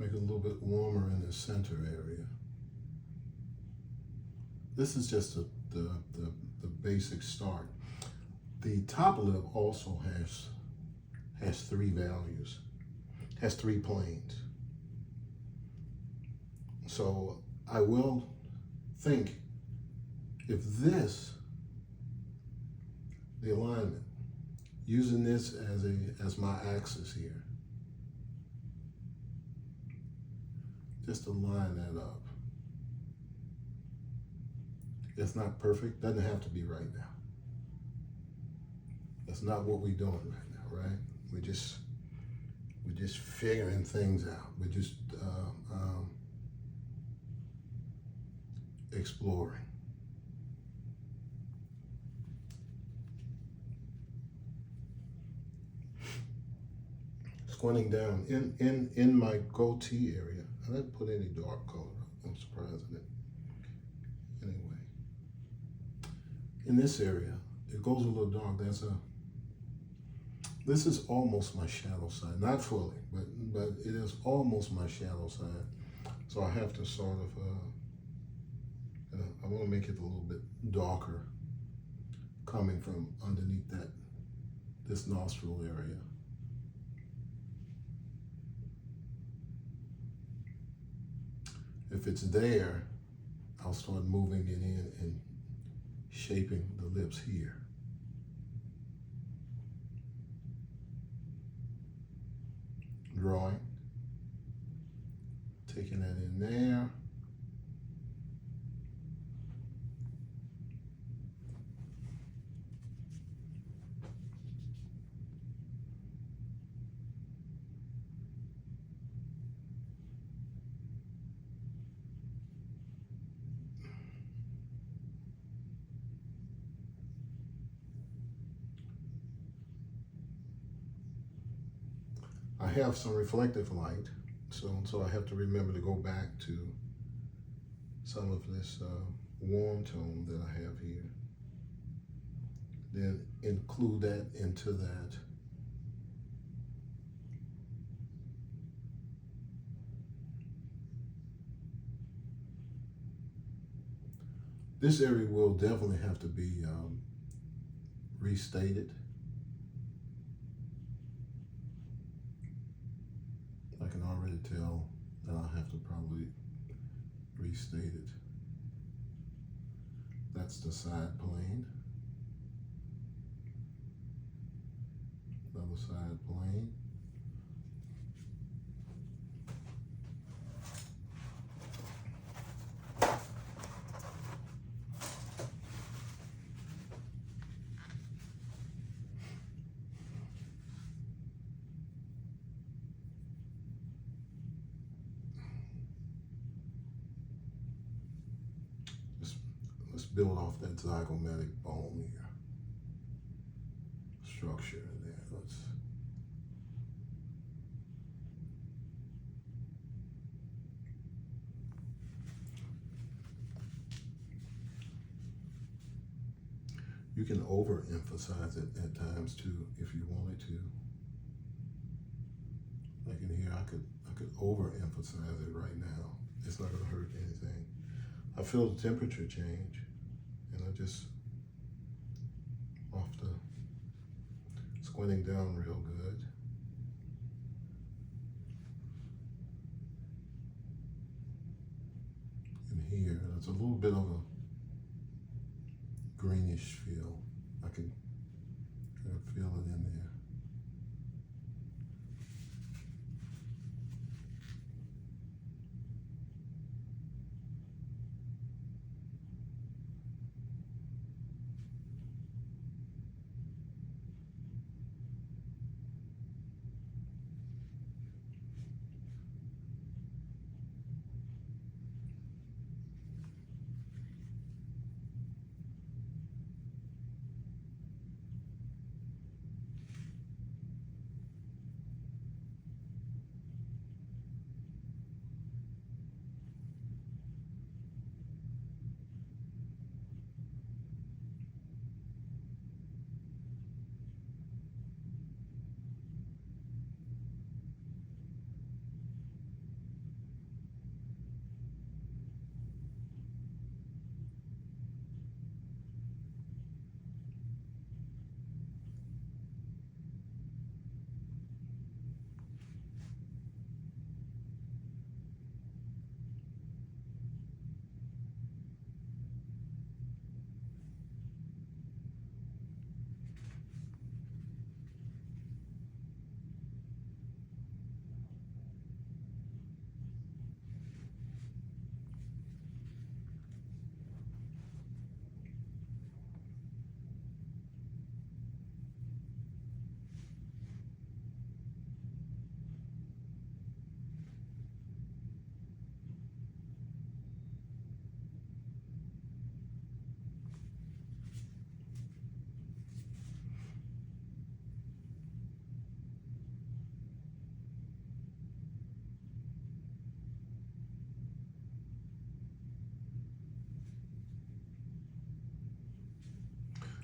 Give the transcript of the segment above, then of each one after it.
Make it a little bit warmer in the center area. This is just the basic start. The top lip also has three values, has three planes. So I will think if this, the alignment, using this as my axis here, just to line that up. It's not perfect, doesn't have to be right now. That's not what we're doing right now, right? We're just figuring things out. We're just exploring. Squinting down in my goatee area. I didn't put any dark color. I'm surprised I didn't. Anyway, in this area, it goes a little dark. This is almost my shadow side, not fully, but it is almost my shadow side. So I have to sort of, I want to make it a little bit darker, coming from underneath this nostril area. If it's there, I'll start moving it in and shaping the lips here. Drawing, taking that in there. I have some reflective light, so I have to remember to go back to some of this warm tone that I have here. Then include that into that. This area will definitely have to be restated. I can already tell that I'll have to probably restate it. That's the side plane. Another side plane. Let's build off that zygomatic bone here. Structure in there. You can overemphasize it at times too, if you wanted to. Like in here, I could overemphasize it right now. It's not gonna hurt anything. I feel the temperature change, and I just off the squinting down real good. And here, there's a little bit of a greenish feel. I can kind of feel it in there.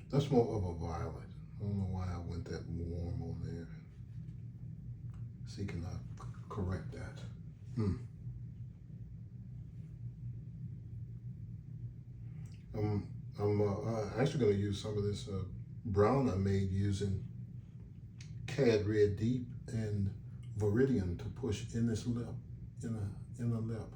That's more of a violet. I don't know why I went that warm on there. See, can I correct that? I'm actually going to use some of this brown I made using Cad Red Deep and Viridian to push in this lip, in the lip.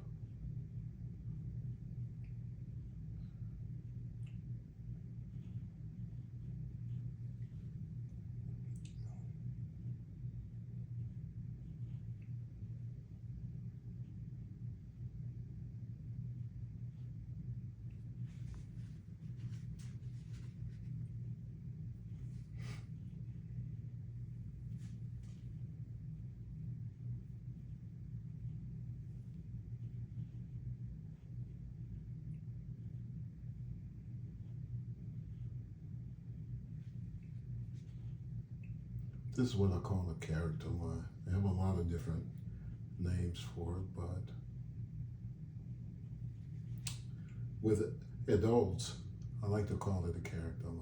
This is what I call a character line. They have a lot of different names for it, but with adults, I like to call it a character line.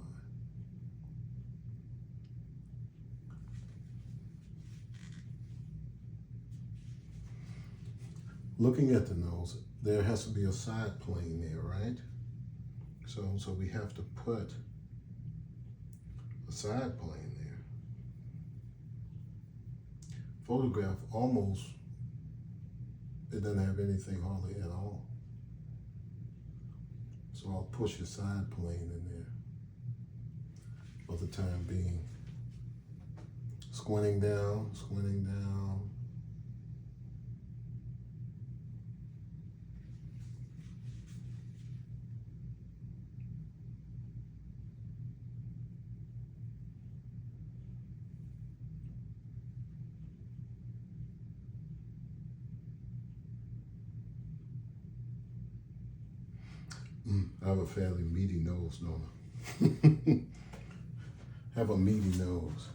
Looking at the nose, there has to be a side plane there, right? So we have to put a side plane there. Photograph almost, it doesn't have anything hardly at all. So I'll push a side plane in there for the time being. Squinting down, squinting down. I have a fairly meaty nose, don't I? Have a meaty nose.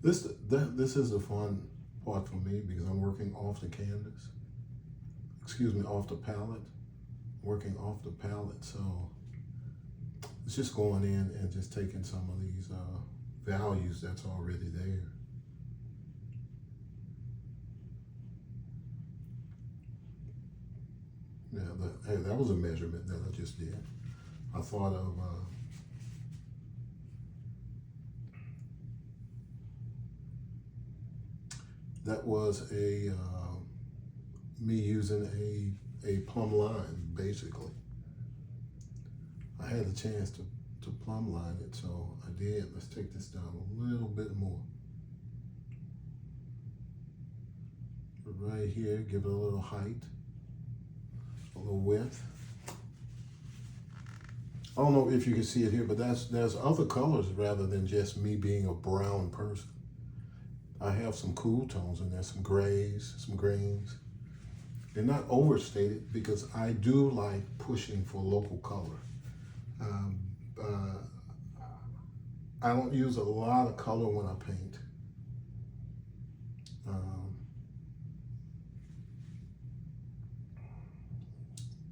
This is the fun part for me because I'm working off the canvas. Excuse me, off the palette. Working off the palette, so it's just going in and just taking some of these values that's already there. Yeah, hey, that was a measurement that I just did. I thought of that was a me using a plumb line, basically. I had a chance to plumb line it, so I did. Let's take this down a little bit more. Right here, give it a little height, a little width. I don't know if you can see it here, but there's other colors rather than just me being a brown person. I have some cool tones in there, some grays, some greens. They're not overstated because I do like pushing for local color. I don't use a lot of color when I paint.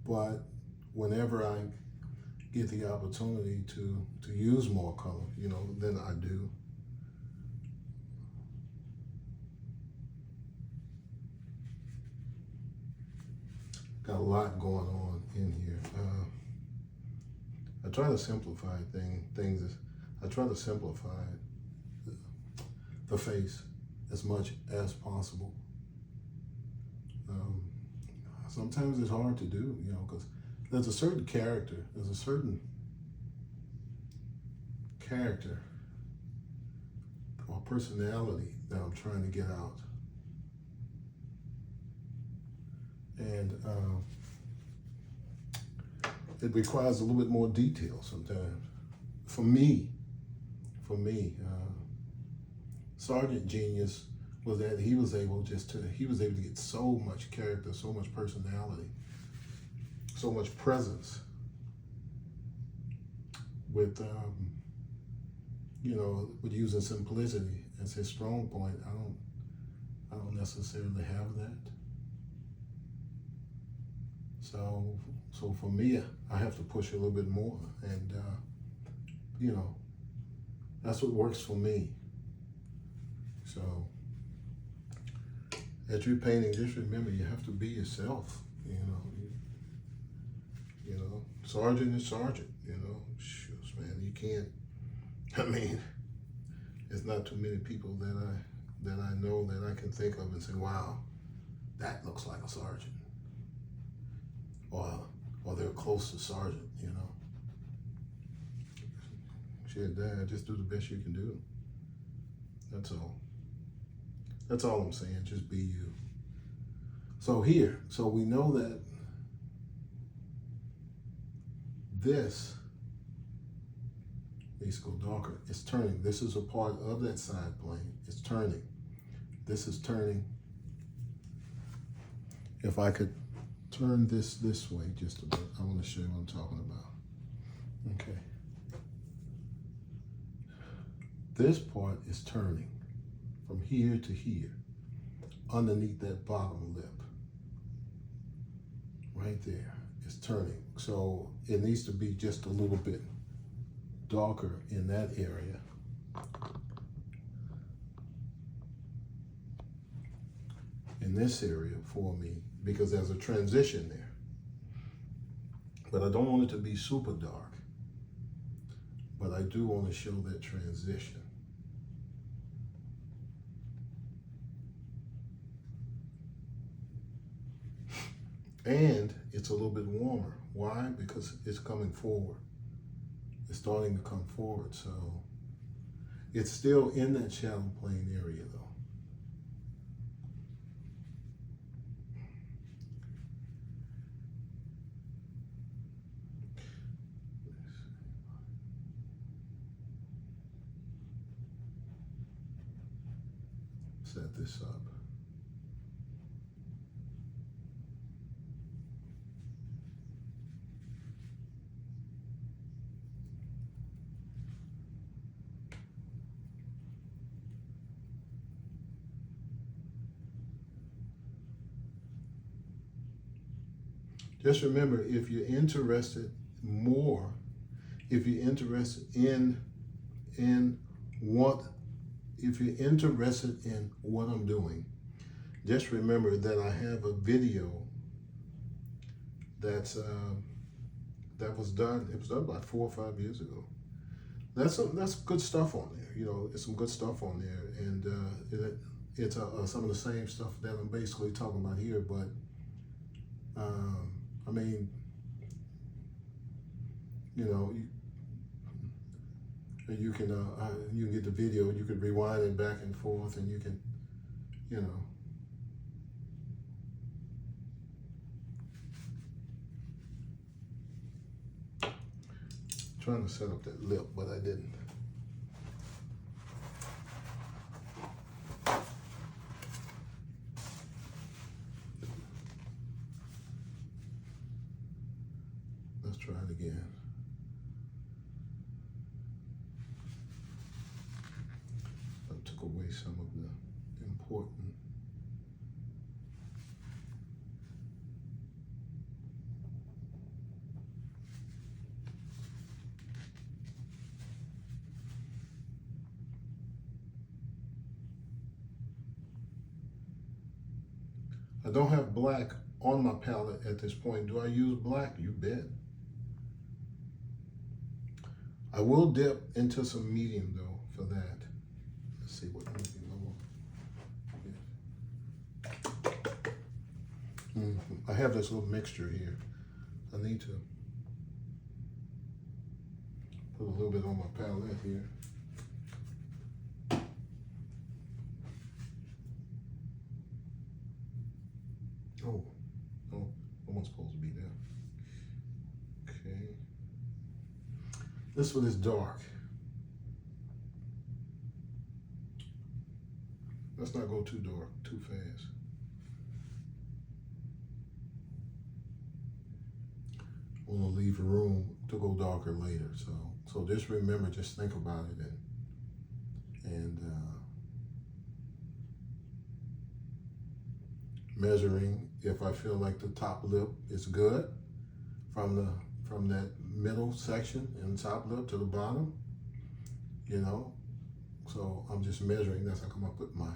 But whenever I get the opportunity to use more color, you know, then I do. Got a lot going on in here. I try to simplify things. I try to simplify the face as much as possible. Sometimes it's hard to do, you know, because there's a certain character, or personality that I'm trying to get out. and it requires a little bit more detail sometimes. For me, Sergeant Genius was that he was able to get so much character, so much personality, so much presence with with using simplicity as his strong point. I don't necessarily have that. So for me, I have to push a little bit more, and that's what works for me. So as you're painting, just remember you have to be yourself. Sergeant is sergeant. Shucks, man, you can't. I mean, there's not too many people that I know that I can think of and say, wow, that looks like a sergeant, or they're close to sergeant. Shit, Dad, just do the best you can do. That's all. That's all I'm saying. Just be you. So we know that this needs to go darker. It's turning. This is a part of that side plane. It's turning. This is turning. If I could turn this way just a bit, I want to show you what I'm talking about. Okay. This part is turning from here to here, underneath that bottom lip. Right there, it's turning. So it needs to be just a little bit darker in that area. In this area for me, because there's a transition there. But I don't want it to be super dark. But I do want to show that transition. And it's a little bit warmer. Why? Because it's coming forward. It's starting to come forward. So it's still in that shadow plane area though. Set this up. Just remember, if you're interested more, if you're interested in what I'm doing, just remember that I have a video that was done. It was done about 4 or 5 years ago. That's good stuff on there. It's some good stuff on there, and it's some of the same stuff that I'm basically talking about here. But I mean, you can get the video. You can rewind it back and forth, and you can, trying to set up that lip, but I didn't. Let's try it again. I took away some of the important. I don't have black on my palette at this point. Do I use black? You bet. I will dip into some medium though for that. Let's see what medium I want. I have this little mixture here. I need to put a little bit on my palette here. Oh, almost supposed to be there. Okay. This one is dark. Let's not go too dark, too fast. I want to leave room to go darker later. So just remember, just think about it and measuring. If I feel like the top lip is good from that middle section and top lip to the bottom, you know. So I'm just measuring as I come up with my,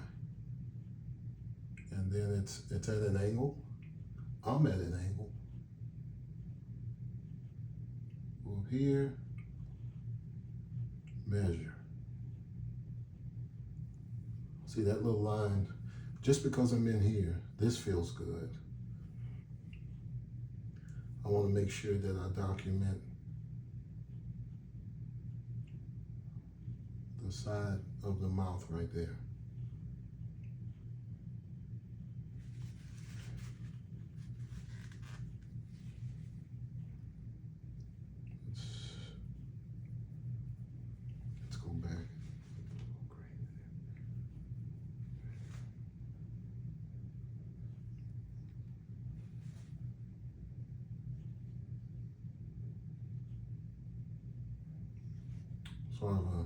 and then it's at an angle. I'm at an angle. Go here, measure. See that little line? Just because I'm in here, this feels good. I want to make sure that I document the side of the mouth right there. Let's go back. Sort of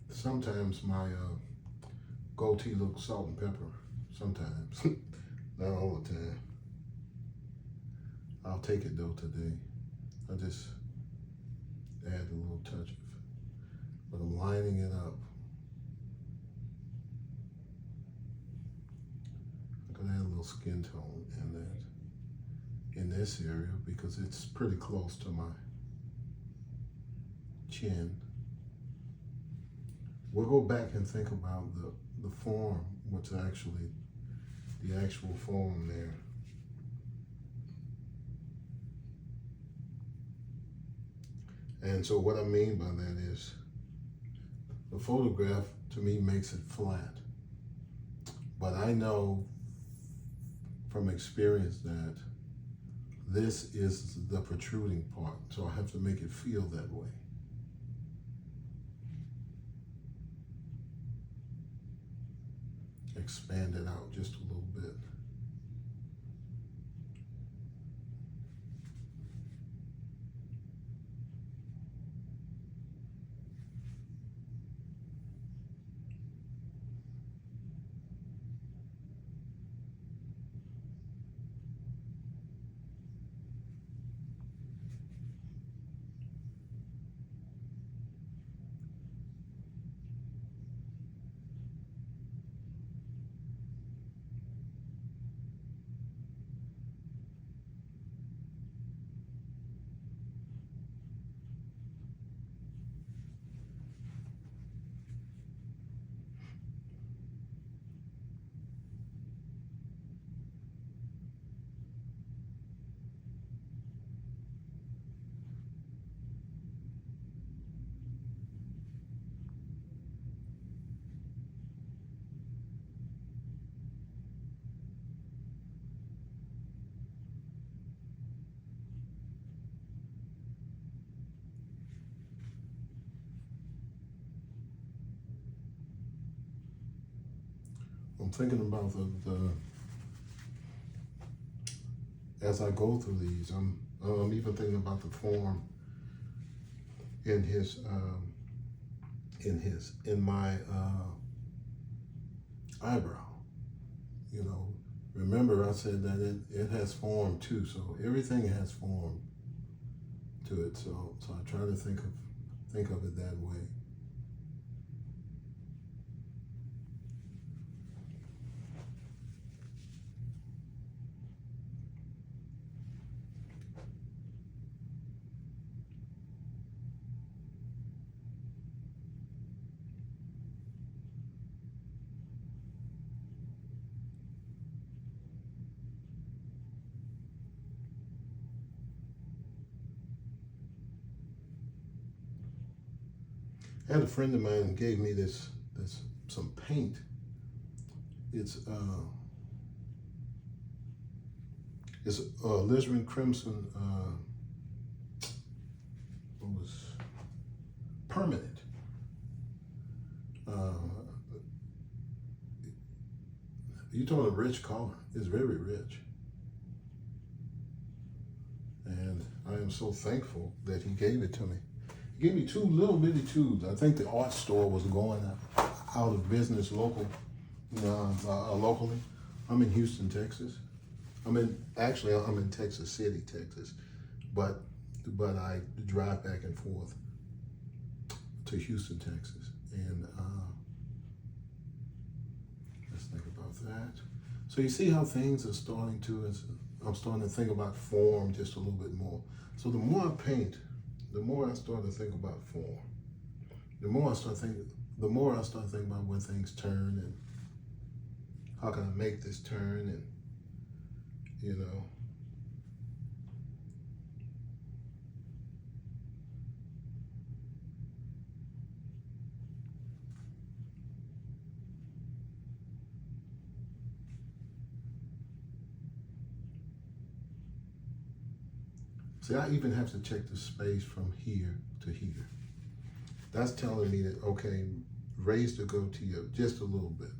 sometimes my goatee looks salt and pepper. Sometimes, not all the time. I'll take it though today. I just add a little touch of, but I'm lining it up. I'm gonna add a little skin tone in this area because it's pretty close to my chin. We'll go back and think about the form, what's actually the actual form there. And so what I mean by that is the photograph to me makes it flat. But I know from experience that this is the protruding part, so I have to make it feel that way. Expand it out just a little bit. I'm thinking about the as I go through these, I'm even thinking about the form in my eyebrow. You know, remember I said that it has form too, so everything has form to it. So I try to think of it that way. I had a friend of mine who gave me some paint. It's It's alizarin crimson. What was permanent? You told a rich color. It's very rich, and I am so thankful that he gave it to me. He gave me two little bitty tubes. I think the art store was going out of business locally. I'm in Houston, Texas. I'm in Texas City, Texas, but I drive back and forth to Houston, Texas, and let's think about that. So you see how things are starting to. I'm starting to think about form just a little bit more. So the more I paint, the more I start to think about form. The more I start thinking about when things turn and how can I make this turn, and you know. See, I even have to check the space from here to here. That's telling me that, okay, raise the goatee up just a little bit.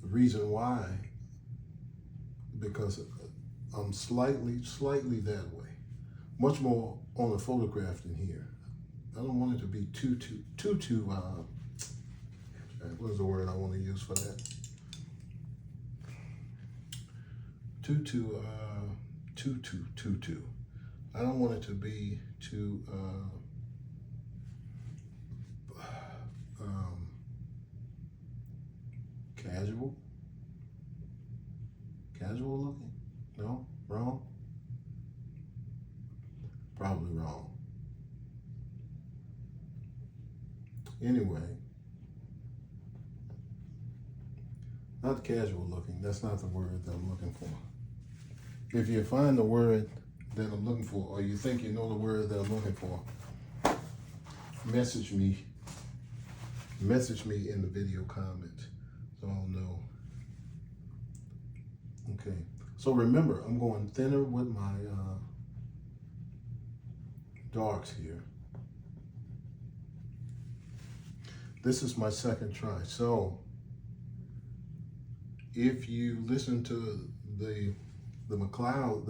The reason why, because I'm slightly that way. Much more on the photograph than here. I don't want it to be too what is the word I want to use for that? Too. I don't want it to be too casual looking. No, wrong. Probably wrong. Anyway, not casual looking. That's not the word that I'm looking for. If you find the word that I'm looking for, or you think you know the word that I'm looking for, message me in the video comments so I'll know. Okay, so remember, I'm going thinner with my darks here. This is my second try. So if you listen to the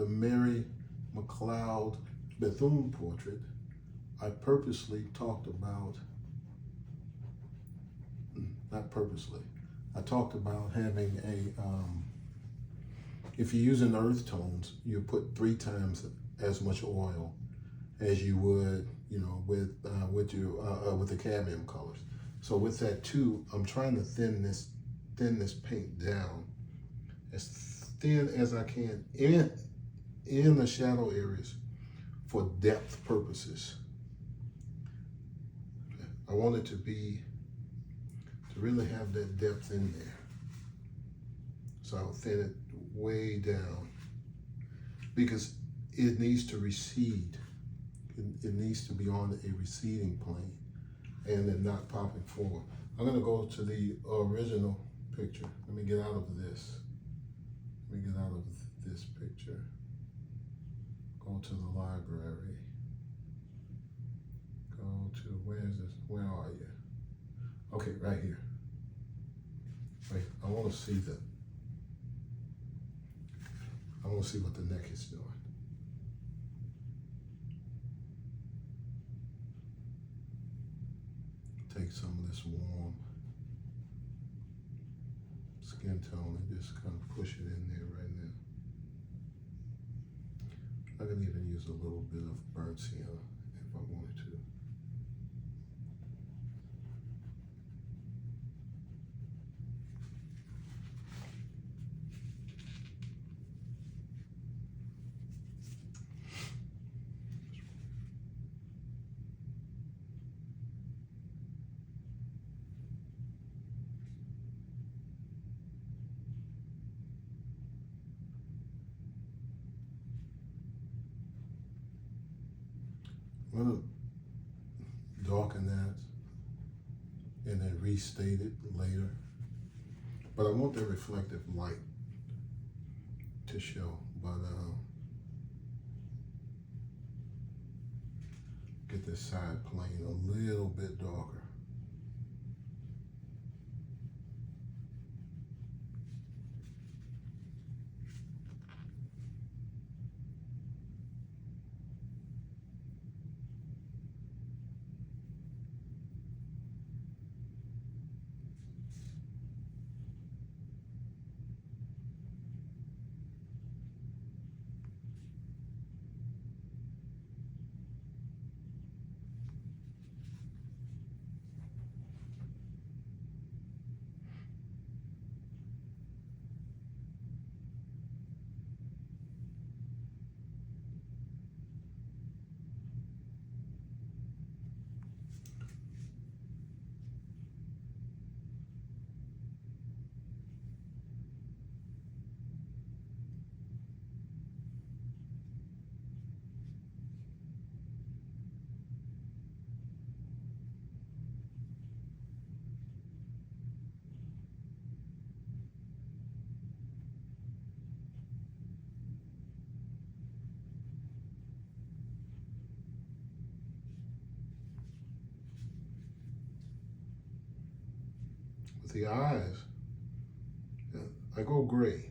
Mary McLeod Bethune portrait, I purposely talked about, not purposely, I talked about having if you're using earth tones, you put 3 times as much oil as you would, with the cadmium colors. So with that too, I'm trying to thin this paint down as thin as I can in the shadow areas for depth purposes. I want it to really have that depth in there. So I'll thin it way down because it needs to recede. It needs to be on a receding plane and then not popping forward. I'm gonna go to the original picture. Let me get out of this. Picture. Go to the library. Go to, where is this? Where are you? Okay, right here. Wait, I want to see what the neck is doing. Take some of this warm skin tone and just kind of push it in there right now. I can even use a little bit of burnt sienna if I wanted to. I'm going to darken that and then restate it later. But I want that reflective light to show. But get this side plane a little bit darker. With the eyes, I go gray.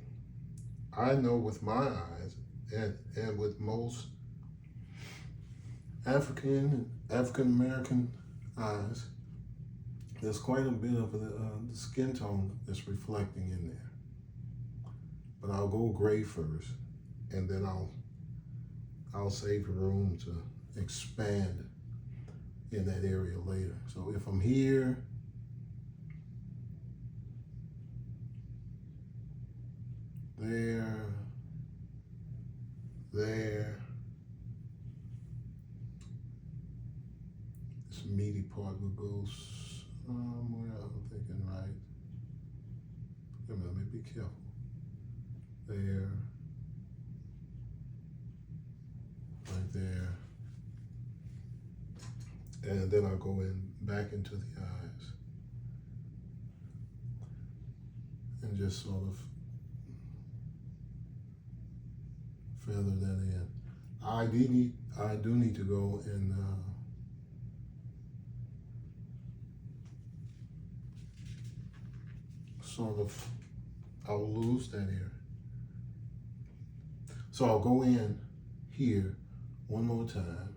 I know with my eyes and with most African American eyes, there's quite a bit of the skin tone that's reflecting in there. But I'll go gray first, and then I'll save room to expand in that area later. So if I'm here, there, this meaty part will go somewhere. I'm thinking right. Let me be careful. There, right there, and then I'll go back into the eyes and just sort of feather that in. I do need to go and sort of, I'll lose that area. So I'll go in here one more time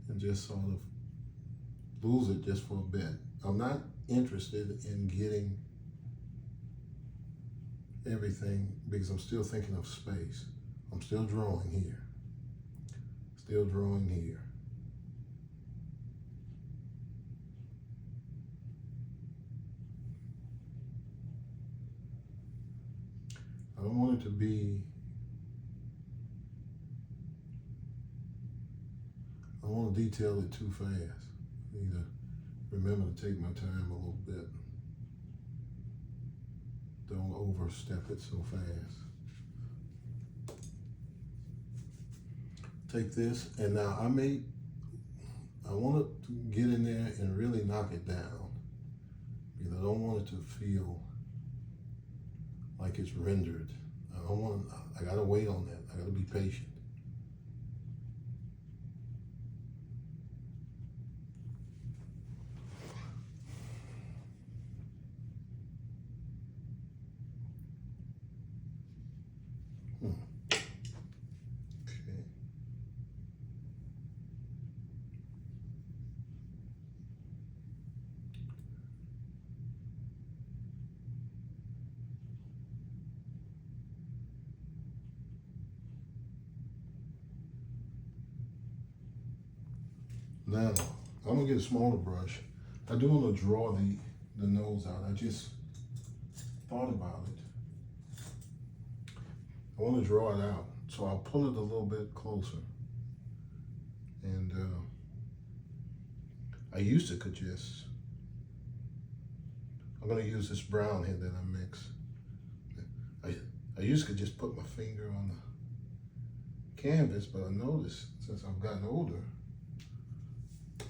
and just sort of lose it just for a bit. I'm not interested in getting everything because I'm still thinking of space. I'm still drawing here. Still drawing here. I don't want it to be, I don't want to detail it too fast. I need to remember to take my time a little bit. Don't overstep it so fast. Take this, and now I want it to get in there and really knock it down because I don't want it to feel like it's rendered. I gotta wait on that. I gotta be patient. Okay. Now, I'm gonna get a smaller brush. I do want to draw the nose out. I just thought about it. I want to draw it out. So I'll pull it a little bit closer. And I used to could just, I'm gonna use this brown here that I mix. I used to could just put my finger on the canvas, but I noticed since I've gotten older,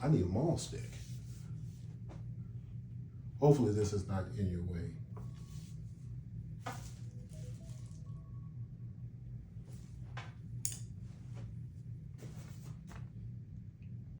I need a maul stick. hopefully this is not in your way.